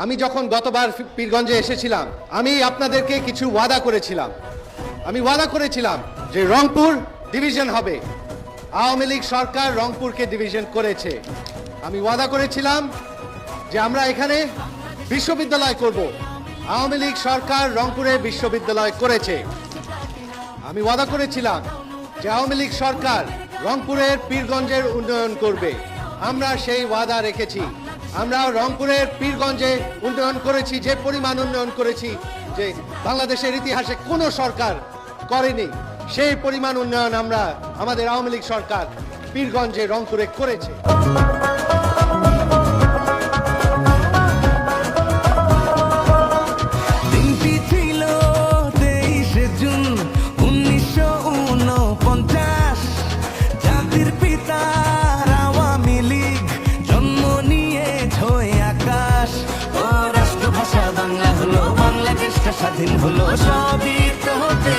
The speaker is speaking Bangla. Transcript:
আমি যখন গতবার পীরগঞ্জে এসেছিলাম আমি আপনাদেরকে কিছু ওয়াদা করেছিলাম। আমি ওয়াদা করেছিলাম যে রংপুর ডিভিশন হবে। আওয়ামী লীগ সরকার রংপুরকে ডিভিশন করেছে। আমি ওয়াদা করেছিলাম যে আমরা এখানে বিশ্ববিদ্যালয় করব। আওয়ামী লীগ সরকার রংপুরে বিশ্ববিদ্যালয় করেছে। আমি ওয়াদা করেছিলাম যে আওয়ামী লীগ সরকার রংপুরের পীরগঞ্জের উন্নয়ন করবে। আমরা সেই ওয়াদা রেখেছি। আমরা রংপুরের পীরগঞ্জে উন্নয়ন করেছি, যে পরিমাণ উন্নয়ন করেছি যে বাংলাদেশের ইতিহাসে কোনো সরকার করেনি, সেই পরিমাণ উন্নয়ন আমরা আমাদের আওয়ামী লীগ সরকার পীরগঞ্জে রংপুরে করেছে। দিনটি ছিল 23শে জুন 1949, জাতির পিতার আওয়ামী লীগ জন্ম নিয়ে ছয় আকাশ। ও রাষ্ট্রভাষা বাংলা হলো, বাংলাদেশটা স্বাধীন হলো, সবই তো হতে